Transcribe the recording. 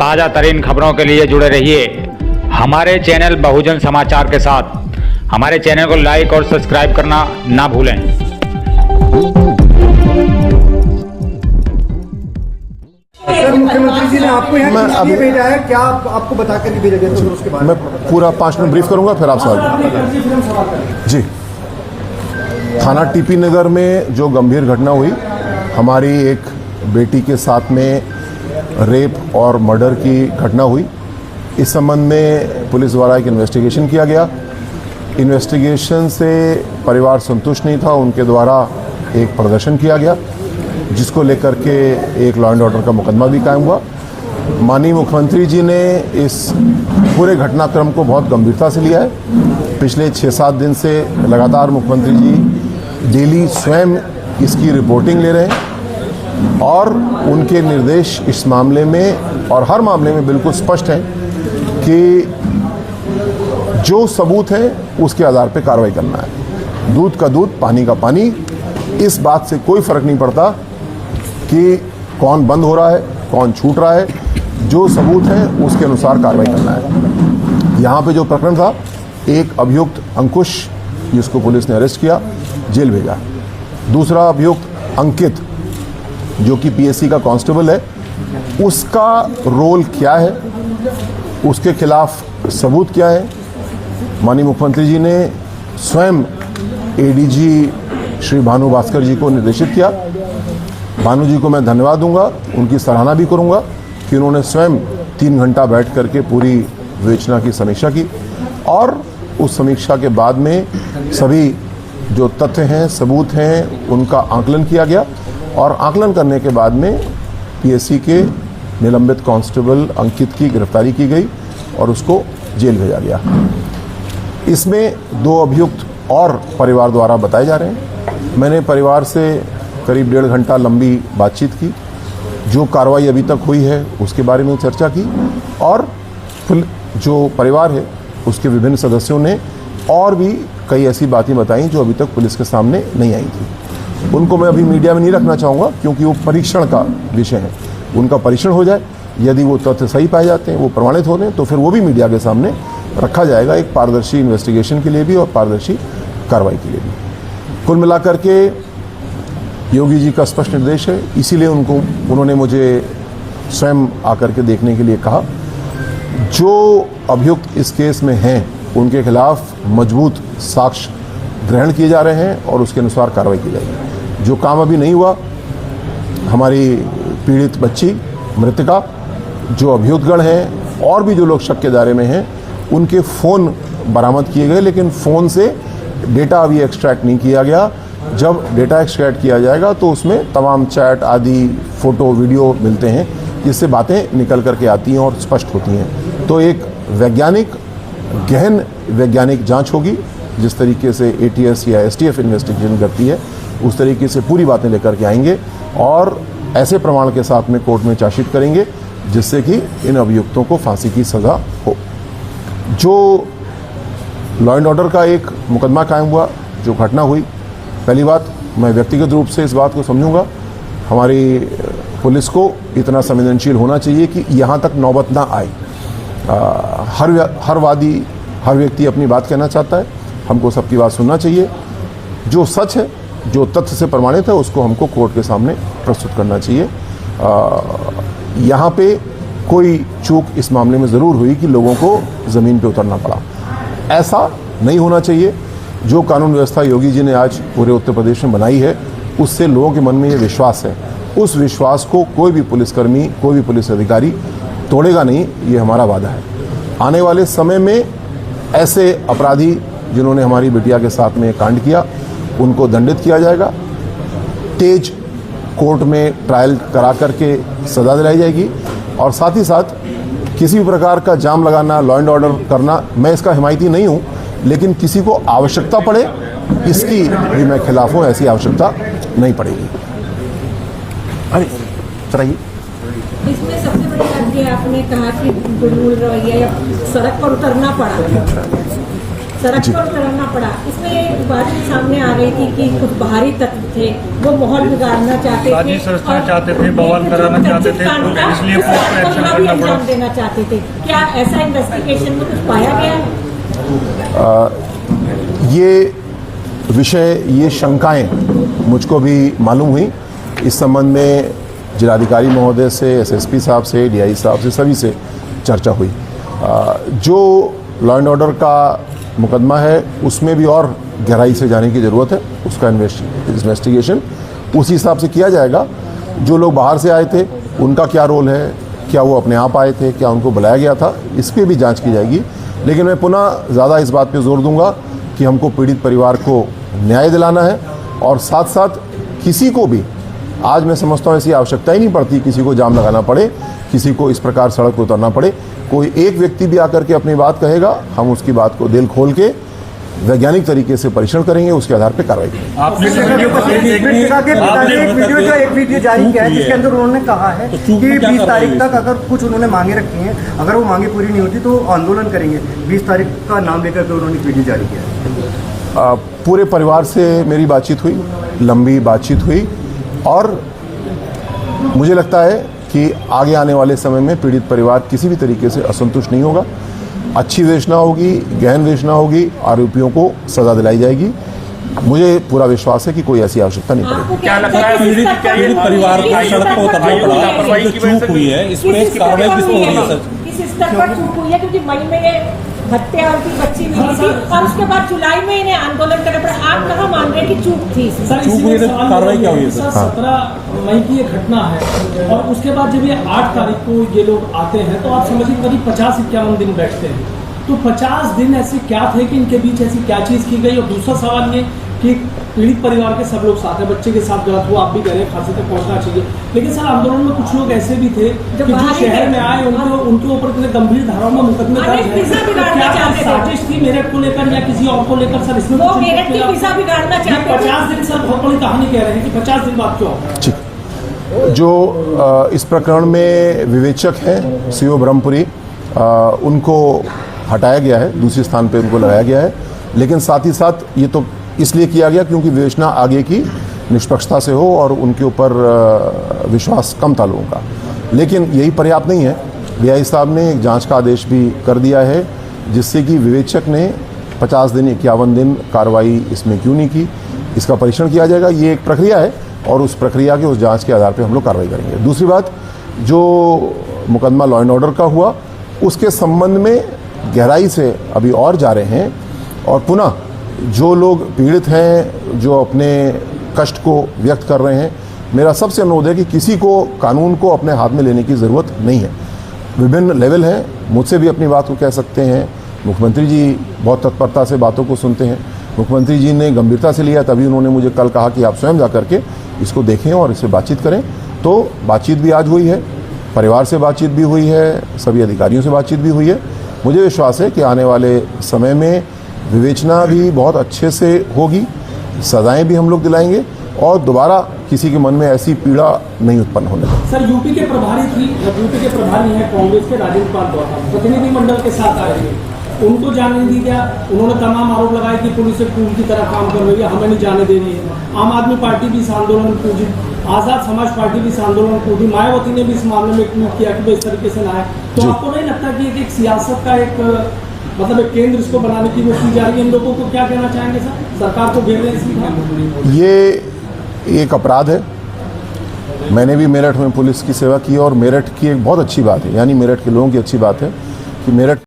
ताज़ा तरीन खबरों के लिए जुड़े रहिए हमारे चैनल बहुजन समाचार के साथ। हमारे चैनल को लाइक और सब्सक्राइब करना ना भूलें। मुख्यमंत्री जी ने आपको यहाँ किस लिए भेजा है, क्या आपको बता कर भेजा गया था? उसके बाद मैं पूरा 5 मिनट ब्रीफ करूंगा, फिर आप सवाल। जी, थाना टीपी नगर में जो गंभीर घटना हुई, हमारी एक बेटी के साथ में रेप और मर्डर की घटना हुई, इस संबंध में पुलिस द्वारा एक इन्वेस्टिगेशन किया गया। इन्वेस्टिगेशन से परिवार संतुष्ट नहीं था, उनके द्वारा एक प्रदर्शन किया गया जिसको लेकर के एक लॉ एंड ऑर्डर का मुकदमा भी कायम हुआ। माननीय मुख्यमंत्री जी ने इस पूरे घटनाक्रम को बहुत गंभीरता से लिया है। पिछले 6-7 दिन से लगातार मुख्यमंत्री जी डेली स्वयं इसकी रिपोर्टिंग ले रहे हैं और उनके निर्देश इस मामले में और हर मामले में बिल्कुल स्पष्ट हैं कि जो सबूत है उसके आधार पर कार्रवाई करना है। दूध का दूध, पानी का पानी, इस बात से कोई फर्क नहीं पड़ता कि कौन बंद हो रहा है, कौन छूट रहा है, जो सबूत है उसके अनुसार कार्रवाई करना है। यहाँ पे जो प्रकरण था, एक अभियुक्त अंकुश जिसको पुलिस ने अरेस्ट किया, जेल भेजा। दूसरा अभियुक्त अंकित जो कि पीएससी का कांस्टेबल है, उसका रोल क्या है, उसके खिलाफ सबूत क्या है। माननीय मुख्यमंत्री जी ने स्वयं एडीजी श्री भानु भास्कर जी को निर्देशित किया। भानु जी को मैं धन्यवाद दूंगा, उनकी सराहना भी करूंगा कि उन्होंने स्वयं 3 घंटा बैठ करके पूरी विवेचना की समीक्षा की और उस समीक्षा के बाद में सभी जो तथ्य हैं, सबूत हैं, उनका आकलन किया गया और आकलन करने के बाद में पीएससी के निलंबित कांस्टेबल अंकित की गिरफ्तारी की गई और उसको जेल भेजा गया। इसमें 2 अभियुक्त और परिवार द्वारा बताए जा रहे हैं। मैंने परिवार से करीब 1.5 घंटा लंबी बातचीत की, जो कार्रवाई अभी तक हुई है उसके बारे में चर्चा की और जो परिवार है उसके विभिन्न सदस्यों ने और भी कई ऐसी बातें बताई जो अभी तक पुलिस के सामने नहीं आई थी। उनको मैं अभी मीडिया में नहीं रखना चाहूँगा क्योंकि वो परीक्षण का विषय है। उनका परीक्षण हो जाए, यदि वो तथ्य सही पाए जाते हैं, वो प्रमाणित होते हैं, तो फिर वो भी मीडिया के सामने रखा जाएगा, एक पारदर्शी इन्वेस्टिगेशन के लिए भी और पारदर्शी कार्रवाई के लिए भी। कुल मिलाकर के योगी जी का स्पष्ट निर्देश है, इसीलिए उन्होंने मुझे स्वयं आकर के देखने के लिए कहा। जो अभियुक्त इस केस में हैं उनके खिलाफ मजबूत साक्ष्य ग्रहण किए जा रहे हैं और उसके अनुसार कार्रवाई की जाएगी। जो काम अभी नहीं हुआ, हमारी पीड़ित बच्ची मृतका, जो अभियुक्तगण हैं और भी जो लोग शक के दायरे में हैं, उनके फ़ोन बरामद किए गए, लेकिन फ़ोन से डेटा अभी एक्सट्रैक्ट नहीं किया गया। जब डेटा एक्सट्रैक्ट किया जाएगा तो उसमें तमाम चैट आदि, फ़ोटो, वीडियो मिलते हैं, जिससे बातें निकल करके आती हैं और स्पष्ट होती हैं। तो एक वैज्ञानिक, गहन वैज्ञानिक जांच होगी, जिस तरीके से एटीएस या एसटीएफ इन्वेस्टिगेशन करती है, उस तरीके से पूरी बातें लेकर के आएंगे और ऐसे प्रमाण के साथ में कोर्ट में चार्जशीट करेंगे जिससे कि इन अभियुक्तों को फांसी की सज़ा हो। जो लॉ एंड ऑर्डर का एक मुकदमा कायम हुआ, जो घटना हुई, पहली बात मैं व्यक्तिगत रूप से इस बात को समझूंगा, हमारी पुलिस को इतना संवेदनशील होना चाहिए कि यहाँ तक नौबत ना आए। हर वादी, हर व्यक्ति अपनी बात कहना चाहता है, हमको सबकी बात सुनना चाहिए। जो सच है, जो तथ्य से प्रमाणित है, उसको हमको कोर्ट के सामने प्रस्तुत करना चाहिए। यहाँ पे कोई चूक इस मामले में ज़रूर हुई कि लोगों को ज़मीन पे उतरना पड़ा। ऐसा नहीं होना चाहिए। जो कानून व्यवस्था योगी जी ने आज पूरे उत्तर प्रदेश में बनाई है, उससे लोगों के मन में ये विश्वास है। उस विश्वास को कोई भी पुलिसकर्मी, कोई भी पुलिस अधिकारी तोड़ेगा नहीं, ये हमारा वादा है। आने वाले समय में ऐसे अपराधी जिन्होंने हमारी बिटिया के साथ में कांड किया, उनको दंडित किया जाएगा। तेज कोर्ट में ट्रायल करा करके सज़ा दिलाई जाएगी और साथ ही साथ किसी भी प्रकार का जाम लगाना, लॉ एंड ऑर्डर करना, मैं इसका हिमायती नहीं हूँ, लेकिन किसी को आवश्यकता पड़े इसकी भी मैं खिलाफ हूँ। ऐसी आवश्यकता नहीं पड़ेगी। अरे चलिए, इसमें सबसे बड़ी बात ये आपने कहा कि दुर्मूल रवैया या सड़क पर उतरना पड़ा। सड़क जी। पर उतरना पड़ा। इसमें एक बात भी सामने आ रही थी कि कुछ बाहरी तत्व थे, वो माहौल बिगाड़ना चाहते थे, साजिश रचना चाहते थे, बवाल कराना चाहते थे, तो इसलिए पुलिस को एक्शन उसको भी करना पड़ा। अंजाम देना चाहते थे। क्या ऐसा इन्वेस्टिगेशन में कुछ पाया गया है? ये विषय, ये शंकाएं मुझको भी मालूम हुई। इस संबंध में जिलाधिकारी महोदय से, एसएसपी साहब से, डीआई साहब से, सभी से चर्चा हुई। जो लॉ एंड ऑर्डर का मुकदमा है उसमें भी और गहराई से जाने की ज़रूरत है। उसका इन्वेस्टिगेशन उसी हिसाब से किया जाएगा। जो लोग बाहर से आए थे उनका क्या रोल है, क्या वो अपने आप आए थे, क्या उनको बुलाया गया था, इस पर भी जांच की जाएगी। लेकिन मैं पुनः ज़्यादा इस बात पे जोर दूंगा कि हमको पीड़ित परिवार को न्याय दिलाना है, और साथ साथ किसी को भी, आज मैं समझता हूँ ऐसी आवश्यकता ही नहीं पड़ती किसी को जाम लगाना पड़े, किसी को इस प्रकार सड़क पर उतरना पड़े। कोई एक व्यक्ति भी आकर के अपनी बात कहेगा, हम उसकी बात को दिल खोल के वैज्ञानिक तरीके से परीक्षण करेंगे, उसके आधार पर कार्रवाई करेंगे। आपने एक वीडियो जारी किया है जिसके अंदर उन्होंने कहा है कि 20 तारीख तक अगर कुछ उन्होंने मांगे रखी हैं, अगर वो मांगे पूरी नहीं होती तो आंदोलन करेंगे। 20 तारीख का नाम लेकर के उन्होंने वीडियो जारी किया है। पूरे परिवार से मेरी बातचीत हुई, लंबी बातचीत हुई, और मुझे लगता है कि आगे आने वाले समय में पीड़ित परिवार किसी भी तरीके से असंतुष्ट नहीं होगा। अच्छी विवेचना होगी, गहन विवेचना होगी, आरोपियों को सजा दिलाई जाएगी। मुझे पूरा विश्वास है कि कोई ऐसी आवश्यकता नहीं पड़ेगी। क्या लगता है पीड़ित परिवार को सड़क पर उतरना पड़ा, जो चूक हुई है इसमें कार्रवाई किस पर हो रही है सर? किस स्तर पर चूक हुई है? क्योंकि मई में ये हत्या की बच्ची मिली थी और उसके बाद जुलाई में इन्हें आंदोलन करना पड़ा। आप कहाँ मान रहे हैं कि चूक थी? चूक हुई तो कार्रवाई क्या हुई है सर? 17 मई की ये घटना है और उसके बाद जब ये 8 तारीख को ये लोग आते हैं तो आप समझिए करीब 50-51 दिन बैठते हैं। तो 50 दिन ऐसे क्या थे कि इनके बीच ऐसी क्या चीज़ की गई? और दूसरा सवाल ये कि पीड़ित परिवार के सब लोग साथ हैं, बच्चे के साथ गलत हुआ, आप भी कह रहे हैं फांसी तक पहुंचना चाहिए, लेकिन सर आंदोलन में कुछ लोग ऐसे भी थे कि जो शहर में आए उनके ऊपर इतने गंभीर धाराओं में मुकदमे दर्ज है। क्या साजिश थी मेरठ को लेकर या किसी और को लेकर सर? इसमें वो मेरठ की पिज़्ज़ा बिगाड़ना चाहते थे। 50 दिन सर बहुत बड़ी कहानी कह रहे हैं कि 50 दिन बाद क्यों? ठीक, जो इस प्रकरण में विवेचक हैं सीओ ब्रह्मपुरी, उनको हटाया गया है, दूसरे स्थान पे उनको लगाया गया है। लेकिन साथ ही साथ ये तो इसलिए किया गया क्योंकि विवेचना आगे की निष्पक्षता से हो और उनके ऊपर विश्वास कम था लोगों का। लेकिन यही पर्याप्त नहीं है। डीआई साहब ने एक जांच का आदेश भी कर दिया है, जिससे कि विवेचक ने 50 दिन 51 दिन कार्रवाई इसमें क्यों नहीं की, इसका परीक्षण किया जाएगा। ये एक प्रक्रिया है और उस प्रक्रिया के, उस जांच के आधार पर हम लोग कार्रवाई करेंगे। दूसरी बात, जो मुकदमा लॉ एंड ऑर्डर का हुआ उसके संबंध में गहराई से अभी और जा रहे हैं, और पुनः जो लोग पीड़ित हैं, जो अपने कष्ट को व्यक्त कर रहे हैं, मेरा सबसे अनुरोध है कि किसी को कानून को अपने हाथ में लेने की ज़रूरत नहीं है। विभिन्न लेवल हैं, मुझसे भी अपनी बात को कह सकते हैं। मुख्यमंत्री जी बहुत तत्परता से बातों को सुनते हैं। मुख्यमंत्री जी ने गंभीरता से लिया, तभी उन्होंने मुझे कल कहा कि आप स्वयं जा करके इसको देखें और इससे बातचीत करें। तो बातचीत भी आज हुई है, परिवार से बातचीत भी हुई है, सभी अधिकारियों से बातचीत भी हुई है। मुझे विश्वास है कि आने वाले समय में विवेचना भी बहुत अच्छे से होगी, सजाएं भी हम लोग दिलाएंगे और दोबारा किसी के मन में ऐसी पीड़ा नहीं उत्पन्न होने देंगे। सर यूपी के प्रभारी हैं कांग्रेस के राजेंद्र पाल गौतम, प्रतिनिधिमंडल के साथ आए थे, उनको जाने नहीं दिया। उन्होंने तमाम आरोप लगाए कि पुलिस एक टूल की तरह काम कर रही है, हमें नहीं जाने दे रही है। आम आदमी पार्टी भी इस आंदोलन में कूदी, आज़ाद समाज पार्टी भी इस आंदोलन में कूदी, मायावती ने भी इस मामले में ट्वीट किया कि भाई इस तरीके से ना है। तो आपको नहीं लगता कि एक सियासत का एक मतलब एक केंद्र इसको बनाने की कोशिश की जा रही है? इन लोगों को क्या कहना चाहेंगे सर, सरकार को घेर रहे हैं? ये एक अपराध है। मैंने भी मेरठ में पुलिस की सेवा की और मेरठ की एक बहुत अच्छी बात है, यानी मेरठ के लोगों की अच्छी बात है कि मेरठ